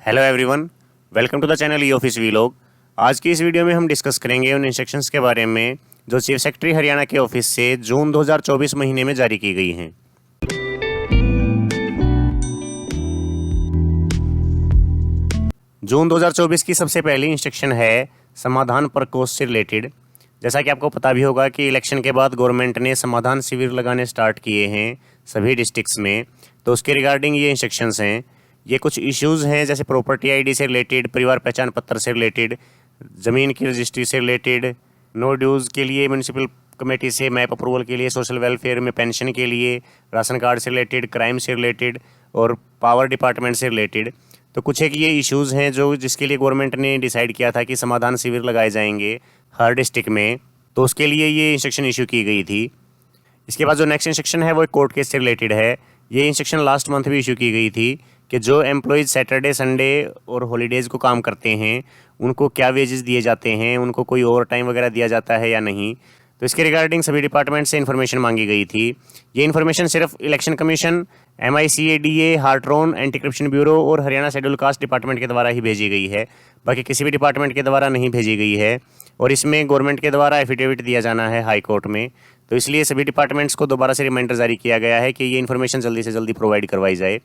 Hello everyone, welcome to the channel e office vlog. आज की इस वीडियो में हम डिस्कस करेंगे उन इंस्ट्रक्शंस के बारे में जो चीफ सेक्रेटरी हरियाणा के ऑफिस से जून 2024 महीने में जारी की गई हैं। जून 2024 की सबसे पहली इंस्ट्रक्शन है समाधान प्रकोष्ठ से रिलेटेड। जैसा कि आपको पता भी होगा कि इलेक्शन के बाद गवर्नमेंट ने समाधान शिविर लगाने स्टार्ट किए हैं सभी डिस्ट्रिक्ट्स में, तो उसके रिगार्डिंग ये इंस्ट्रक्शंस हैं। ये कुछ इश्यूज़ हैं जैसे प्रॉपर्टी आईडी से रिलेटेड, परिवार पहचान पत्र से रिलेटेड, ज़मीन की रजिस्ट्री से रिलेटेड, नो ड्यूज़ के लिए म्यूनसिपल कमेटी से मैप अप्रूवल के लिए, सोशल वेलफेयर में पेंशन के लिए, राशन कार्ड से रिलेटेड, क्राइम से रिलेटेड और पावर डिपार्टमेंट से रिलेटेड। तो कुछ एक ये इश्यूज़ हैं जो जिसके लिए गवर्नमेंट ने डिसाइड किया था कि समाधान शिविर लगाए जाएंगे हर डिस्ट्रिक्ट में, तो उसके लिए ये इंस्ट्रक्शन इशू की गई थी। इसके बाद जो नेक्स्ट इंस्ट्रक्शन है वो एक कोर्ट केस से रिलेटेड है। ये इंस्ट्रक्शन लास्ट मंथ भी इशू की गई थी कि जो एम्प्लॉयज़ सैटरडे, संडे और हॉलीडेज़ को काम करते हैं उनको क्या वेजेस दिए जाते हैं, उनको कोई ओवर टाइम वगैरह दिया जाता है या नहीं। तो इसके रिगार्डिंग सभी डिपार्टमेंट से इन्फॉर्मेशन मांगी गई थी। ये इन्फॉर्मेशन सिर्फ election commission, MICADA, Hartron, anti corruption bureau और हरियाणा शेड्यूल कास्ट डिपार्टमेंट के द्वारा ही भेजी गई है, बाकी किसी भी डिपार्टमेंट के द्वारा नहीं भेजी गई है। और इसमें गवर्नमेंट के द्वारा एफिडेविट दिया जाना है हाई कोर्ट में, तो इसलिए सभी डिपार्टमेंट्स को दोबारा से रिमाइंडर जारी किया गया है कि ये इन्फॉर्मेशन जल्दी से जल्दी प्रोवाइड करवाई जाए।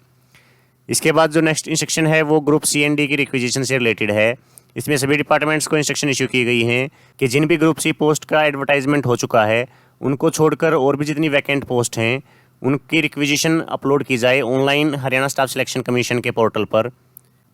इसके बाद जो नेक्स्ट इंस्ट्रक्शन है वो ग्रुप C&D की रिक्विजिशन से रिलेटेड है। इसमें सभी डिपार्टमेंट्स को इंस्ट्रक्शन इशू की गई हैं कि जिन भी ग्रुप C पोस्ट का एडवर्टाइजमेंट हो चुका है उनको छोड़कर और भी जितनी वैकेंट पोस्ट हैं उनकी रिक्विजिशन अपलोड की जाए online Haryana staff selection commission के पोर्टल पर।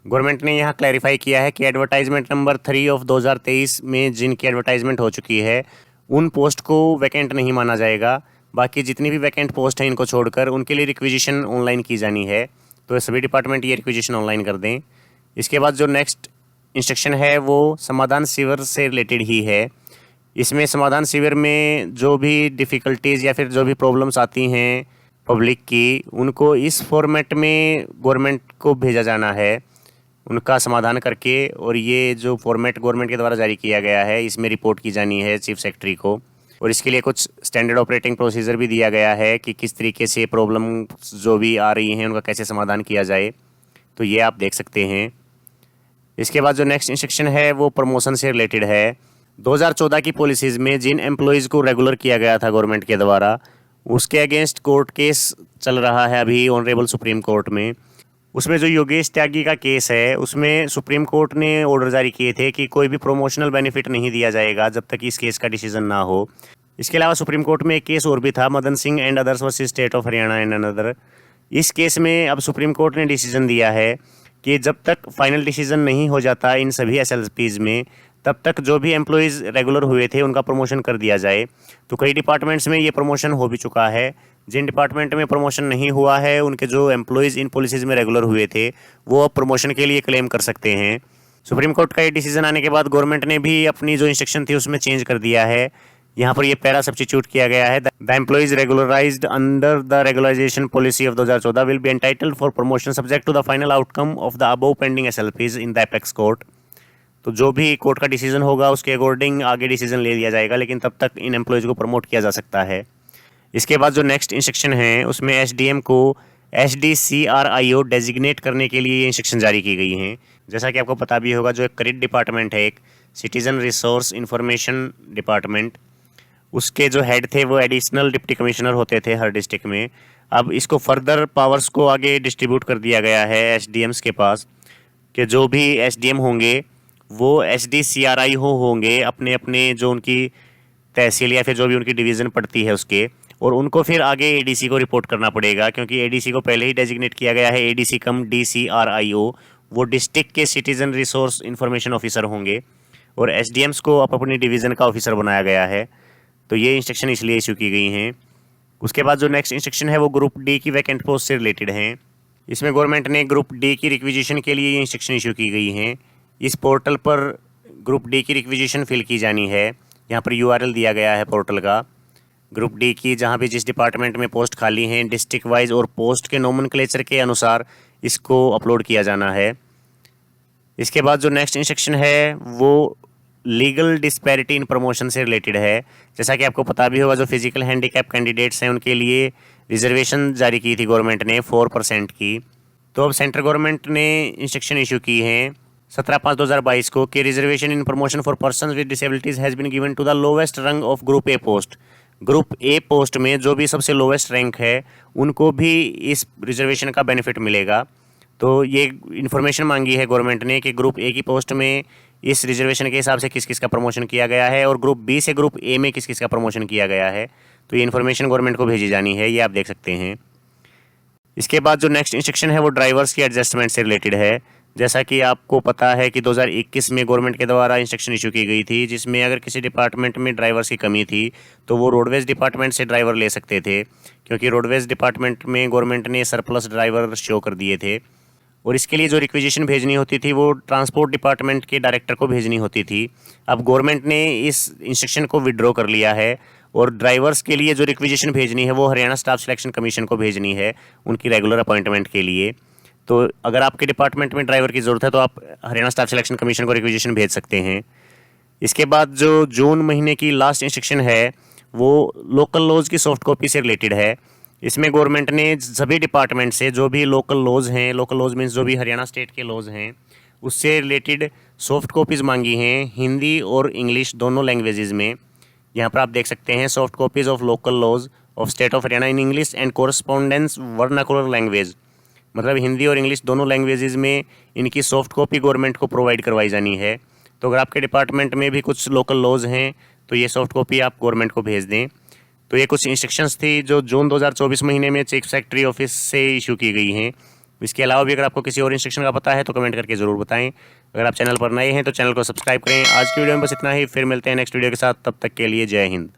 गवर्नमेंट ने यहाँ क्लैरिफाई किया है कि एडवर्टाइजमेंट नंबर 3/2023 में जिनकी एडवर्टाइजमेंट हो चुकी है उन पोस्ट को वैकेंट नहीं माना जाएगा। बाकी जितनी भी वैकेंट पोस्ट हैं इनको छोड़कर उनके लिए रिक्विजिशन ऑनलाइन की जानी है, तो सभी डिपार्टमेंट ये रिक्विजिशन ऑनलाइन कर दें। इसके बाद जो नेक्स्ट इंस्ट्रक्शन है वो समाधान शिविर से रिलेटेड ही है। इसमें समाधान शिविर में जो भी डिफ़िकल्टीज़ या फिर जो भी प्रॉब्लम्स आती हैं पब्लिक की, उनको इस फॉर्मेट में गवर्नमेंट को भेजा जाना है उनका समाधान करके, और ये जो फॉर्मेट गवर्नमेंट के द्वारा जारी किया गया है इसमें रिपोर्ट की जानी है चीफ सेक्रेटरी को। और इसके लिए कुछ स्टैंडर्ड ऑपरेटिंग प्रोसीजर भी दिया गया है कि किस तरीके से प्रॉब्लम जो भी आ रही हैं उनका कैसे समाधान किया जाए, तो ये आप देख सकते हैं। इसके बाद जो नेक्स्ट इंस्ट्रक्शन है वो प्रमोशन से रिलेटेड है। 2014 की पॉलिसीज़ में जिन एम्प्लॉयज़ को रेगुलर किया गया था गवर्नमेंट के द्वारा, उसके अगेंस्ट कोर्ट केस चल रहा है अभी ऑनरेबल सुप्रीम कोर्ट में। उसमें जो योगेश त्यागी का केस है उसमें सुप्रीम कोर्ट ने ऑर्डर जारी किए थे कि कोई भी प्रोमोशनल बेनिफिट नहीं दिया जाएगा जब तक इस केस का डिसीजन ना हो। इसके अलावा सुप्रीम कोर्ट में एक केस और भी था, Madan Singh and others versus state of Haryana and another. इस केस में अब सुप्रीम कोर्ट ने डिसीजन दिया है कि जब तक फाइनल डिसीजन नहीं हो जाता इन सभी SLPs में, तब तक जो भी एम्प्लॉयज़ रेगुलर हुए थे उनका प्रमोशन कर दिया जाए। तो कई डिपार्टमेंट्स में ये प्रमोशन हो भी चुका है। जिन डिपार्टमेंट में प्रमोशन नहीं हुआ है उनके जो एम्प्लॉयज़ इन पॉलिसीज़ में रेगुलर हुए थे वो अब प्रमोशन के लिए क्लेम कर सकते हैं। सुप्रीम कोर्ट का ये डिसीजन आने के बाद गवर्नमेंट ने भी अपनी जो इंस्ट्रक्शन थी उसमें चेंज कर दिया है। यहाँ पर ये पैरा सब्स्टिट्यूट किया गया है, the employees regularised under the regularisation policy of 2014 will be entitled for promotion subject to the final outcome of the above pending SLPs in the apex court. तो जो भी कोर्ट का डिसीजन होगा उसके according आगे डिसीजन ले लिया जाएगा, लेकिन तब तक इन एम्प्लॉयज़ को प्रमोट किया जा सकता है। इसके बाद जो नेक्स्ट इंस्ट्रक्शन है उसमें SDM को SDCRIO डेजिग्नेट करने के लिए ये इंस्ट्रक्शन जारी की गई हैं। जैसा कि आपको पता भी होगा जो एक क्रेडिट डिपार्टमेंट है, एक सिटीजन रिसोर्स इंफॉर्मेशन डिपार्टमेंट, उसके जो हेड थे वो एडिशनल डिप्टी कमिश्नर होते थे हर डिस्ट्रिक्ट में। अब इसको फर्दर पावर्स को आगे डिस्ट्रीब्यूट कर दिया गया है SDMs के पास कि जो भी SDM होंगे वो SDCRIO होंगे अपने अपने जो उनकी तहसील या फिर जो भी उनकी डिवीज़न पड़ती है उसके, और उनको फिर आगे ADC को रिपोर्ट करना पड़ेगा क्योंकि ADC को पहले ही डेजिग्नेट किया गया है ADC कम DCRIO। वो डिस्ट्रिक्ट के सिटीजन रिसोर्स इंफॉर्मेशन ऑफिसर होंगे और SDMs को अपनी डिवीज़न का ऑफिसर बनाया गया है। तो ये इंस्ट्रक्शन इसलिए इशू की गई हैं। उसके बाद जो नेक्स्ट इंस्ट्रक्शन है वो ग्रुप D की वैकेंट पोस्ट से रिलेटेड हैं। इसमें गवर्नमेंट ने ग्रुप D की रिक्विजिशन के लिए ये इंस्ट्रक्शन इशू की गई हैं। इस पोर्टल पर ग्रुप D की रिक्विजिशन फिल की जानी है। यहाँ पर URL दिया गया है पोर्टल का ग्रुप D की, जहाँ भी जिस डिपार्टमेंट में पोस्ट खाली हैं डिस्ट्रिक्ट वाइज और पोस्ट के नोमेनक्लेचर के अनुसार इसको अपलोड किया जाना है। इसके बाद जो नेक्स्ट इंस्ट्रक्शन है वो लीगल डिस्पैरिटी इन प्रमोशन से रिलेटेड है। जैसा कि आपको पता भी होगा जो फिजिकल हैंडीकैप कैंडिडेट्स हैं उनके लिए रिजर्वेशन जारी की थी गवर्नमेंट ने 4% की। तो अब सेंट्रल गवर्नमेंट ने इंस्ट्रक्शन इशू की हैं 17/5/2022 को कि reservation in promotion for persons with disabilities has been given to the lowest rank of group A post. Group A post में जो भी सबसे लोवेस्ट रैंक है उनको भी इस रिजर्वेशन का बेनिफिट मिलेगा। तो ये इन्फॉर्मेशन मांगी है गवर्नमेंट ने कि ग्रुप ए की पोस्ट में इस रिजर्वेशन के हिसाब से किस किस का प्रमोशन किया गया है और ग्रुप बी से ग्रुप ए में किस किस का प्रमोशन किया गया है। तो ये इन्फॉर्मेशन गवर्नमेंट को भेजी जानी है, ये आप देख सकते हैं। इसके बाद जो नेक्स्ट इंस्ट्रक्शन है वो ड्राइवर्स की एडजस्टमेंट से रिलेटेड है। जैसा कि आपको पता है कि 2021 में गवर्नमेंट के द्वारा इंस्ट्रक्शन इशू की गई थी, जिसमें अगर किसी डिपार्टमेंट में ड्राइवर्स की कमी थी तो वो रोडवेज़ डिपार्टमेंट से ड्राइवर ले सकते थे, क्योंकि रोडवेज़ डिपार्टमेंट में गवर्नमेंट ने सरप्लस ड्राइवर शो कर दिए थे। और इसके लिए जो रिक्विजिशन भेजनी होती थी वो ट्रांसपोर्ट डिपार्टमेंट के डायरेक्टर को भेजनी होती थी। अब गवर्नमेंट ने इस इंस्ट्रक्शन को विड्रॉ कर लिया है और ड्राइवर्स के लिए जो रिक्विजिशन भेजनी है वो हरियाणा स्टाफ सिलेक्शन कमीशन को भेजनी है उनकी रेगुलर अपॉइंटमेंट के लिए। तो अगर आपके डिपार्टमेंट में ड्राइवर की ज़रूरत है तो आप हरियाणा स्टाफ सिलेक्शन कमीशन को रिक्विजिशन भेज सकते हैं। इसके बाद जो जून महीने की लास्ट इंस्ट्रक्शन है वो लोकल लॉज की सॉफ्ट कॉपी से रिलेटेड है। इसमें गवर्नमेंट ने सभी डिपार्टमेंट से जो भी लोकल लॉज हैं, लोकल लॉज मीन्स जो भी हरियाणा स्टेट के लॉज हैं, उससे रिलेटेड सॉफ्ट कॉपीज़ मांगी हैं हिंदी और इंग्लिश दोनों लैंग्वेजेज़ में। यहाँ पर आप देख सकते हैं soft copies of local laws of state of Haryana in English and correspondence vernacular language, मतलब हिंदी और इंग्लिश दोनों लैंग्वेजेज़ में इनकी सॉफ्ट कॉपी गवर्नमेंट को प्रोवाइड करवाई जानी है। तो अगर आपके डिपार्टमेंट में भी कुछ लोकल लॉज हैं तो ये सॉफ्ट कॉपी आप गवर्नमेंट को भेज दें। तो ये कुछ इंस्ट्रक्शंस थी जो जून 2024 महीने में चीफ सेक्रेटरी ऑफिस से इशू की गई हैं। इसके अलावा भी अगर आपको किसी और इंस्ट्रक्शन का पता है तो कमेंट करके ज़रूर बताएं। अगर आप चैनल पर नए हैं तो चैनल को सब्सक्राइब करें। आज की वीडियो में बस इतना ही, फिर मिलते हैं नेक्स्ट वीडियो के साथ। तब तक के लिए जय हिंद।